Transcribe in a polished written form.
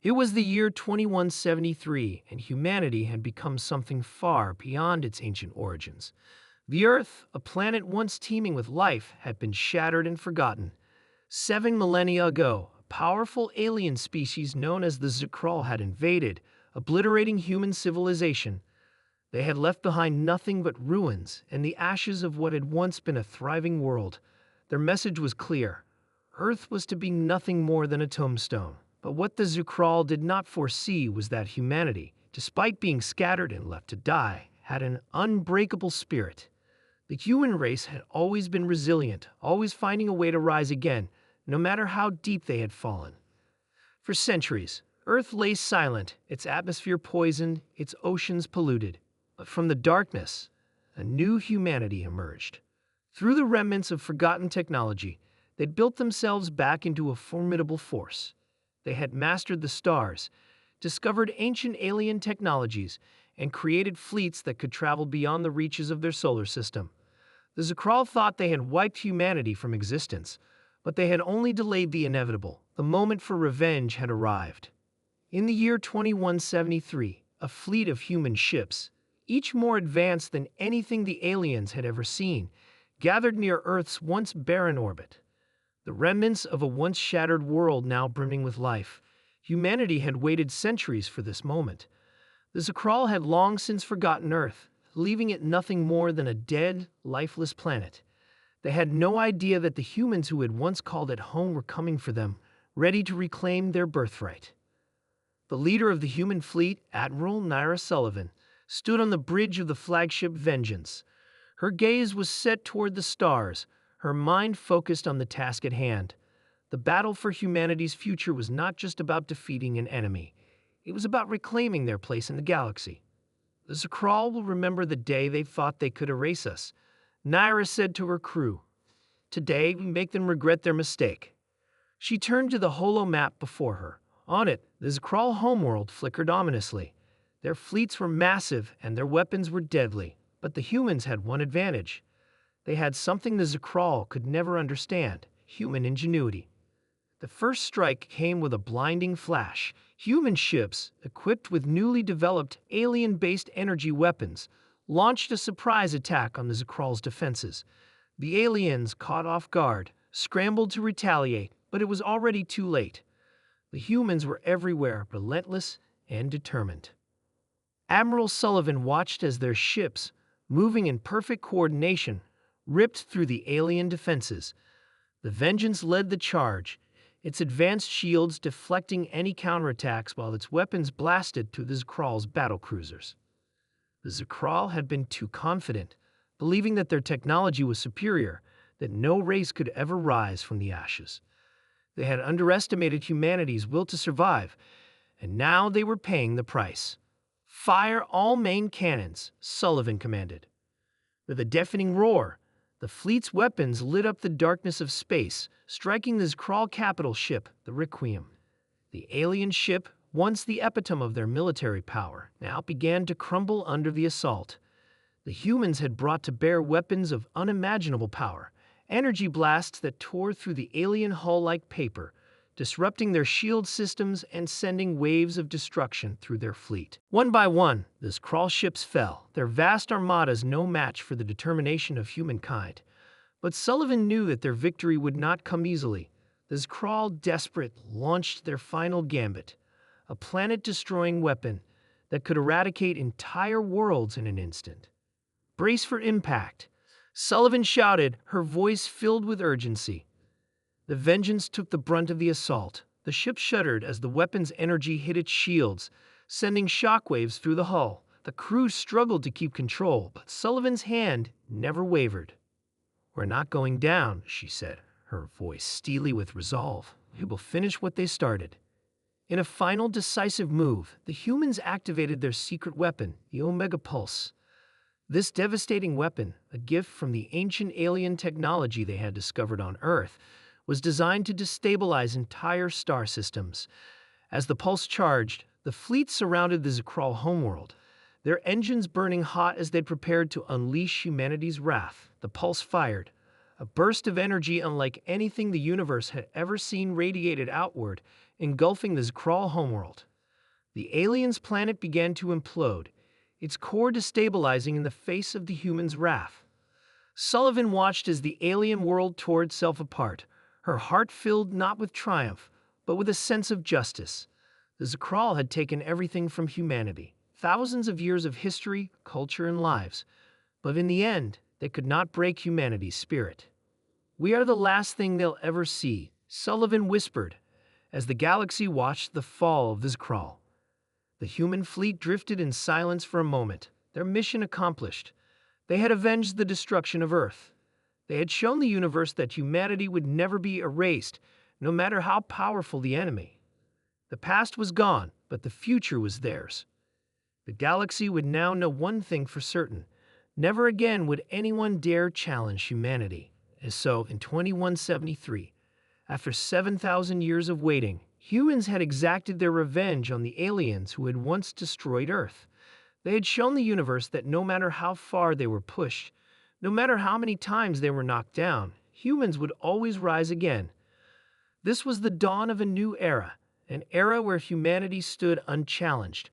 It was the year 2173, and humanity had become something far beyond its ancient origins. The Earth, a planet once teeming with life, had been shattered and forgotten. 7 millennia ago, a powerful alien species known as the Zikral had invaded, obliterating human civilization. They had left behind nothing but ruins and the ashes of what had once been a thriving world. Their message was clear. Earth was to be nothing more than a tombstone. But what the Zikral did not foresee was that humanity, despite being scattered and left to die, had an unbreakable spirit. The human race had always been resilient, always finding a way to rise again, no matter how deep they had fallen. For centuries, Earth lay silent, its atmosphere poisoned, its oceans polluted. But from the darkness, a new humanity emerged. Through the remnants of forgotten technology, they'd built themselves back into a formidable force. They had mastered the stars, discovered ancient alien technologies, and created fleets that could travel beyond the reaches of their solar system. The Zikral thought they had wiped humanity from existence, but they had only delayed the inevitable. The moment for revenge had arrived. In the year 2173, a fleet of human ships, each more advanced than anything the aliens had ever seen, gathered near Earth's once barren orbit. The remnants of a once shattered world now brimming with life. Humanity had waited centuries for this moment. The Zikral had long since forgotten Earth, leaving it nothing more than a dead, lifeless planet. They had no idea that the humans who had once called it home were coming for them, ready to reclaim their birthright. The leader of the human fleet, Admiral Naira Sullivan, stood on the bridge of the flagship Vengeance. Her gaze was set toward the stars, her mind focused on the task at hand. The battle for humanity's future was not just about defeating an enemy. It was about reclaiming their place in the galaxy. The Zikral will remember the day they thought they could erase us, Naira said to her crew. Today, we make them regret their mistake. She turned to the holo map before her. On it, the Zikral homeworld flickered ominously. Their fleets were massive and their weapons were deadly, but the humans had one advantage. They had something the Zikral could never understand: human ingenuity. The first strike came with a blinding flash. Human ships, equipped with newly developed alien-based energy weapons, launched a surprise attack on the Zikral's defenses. The aliens, caught off guard, scrambled to retaliate, but it was already too late. The humans were everywhere, relentless and determined. Admiral Sullivan watched as their ships, moving in perfect coordination, ripped through the alien defenses. The Vengeance led the charge, its advanced shields deflecting any counterattacks while its weapons blasted through the Zikral's battlecruisers. The Zikral had been too confident, believing that their technology was superior, that no race could ever rise from the ashes. They had underestimated humanity's will to survive, and now they were paying the price. "Fire all main cannons," Sullivan commanded. With a deafening roar, the fleet's weapons lit up the darkness of space, striking the Zikral capital ship, the Requiem. The alien ship, once the epitome of their military power, now began to crumble under the assault. The humans had brought to bear weapons of unimaginable power, energy blasts that tore through the alien hull like paper, disrupting their shield systems and sending waves of destruction through their fleet. One by one, the Zikral ships fell, their vast armadas no match for the determination of humankind. But Sullivan knew that their victory would not come easily. The Zikral, desperate, launched their final gambit, a planet-destroying weapon that could eradicate entire worlds in an instant. "Brace for impact," Sullivan shouted, her voice filled with urgency. The Vengeance took the brunt of the assault. The ship shuddered as the weapon's energy hit its shields, sending shockwaves through the hull. The crew struggled to keep control, but Sullivan's hand never wavered. "We're not going down," she said, her voice steely with resolve. "We will finish what they started." In a final decisive move, the humans activated their secret weapon, the Omega Pulse. This devastating weapon, a gift from the ancient alien technology they had discovered on Earth, was designed to destabilize entire star systems. As the pulse charged, the fleet surrounded the Zikral homeworld, their engines burning hot as they prepared to unleash humanity's wrath. The pulse fired. A burst of energy unlike anything the universe had ever seen radiated outward, engulfing the Skrull homeworld. The aliens' planet began to implode, its core destabilizing in the face of the humans' wrath. Sullivan watched as the alien world tore itself apart, her heart filled not with triumph, but with a sense of justice. The Skrull had taken everything from humanity, thousands of years of history, culture, and lives. But in the end, they could not break humanity's spirit. "We are the last thing they'll ever see," Sullivan whispered, as the galaxy watched the fall of the Skrull. The human fleet drifted in silence for a moment, their mission accomplished. They had avenged the destruction of Earth. They had shown the universe that humanity would never be erased, no matter how powerful the enemy. The past was gone, but the future was theirs. The galaxy would now know one thing for certain: never again would anyone dare challenge humanity. And so, in 2173, after 7,000 years of waiting, humans had exacted their revenge on the aliens who had once destroyed Earth. They had shown the universe that no matter how far they were pushed, no matter how many times they were knocked down, humans would always rise again. This was the dawn of a new era, an era where humanity stood unchallenged,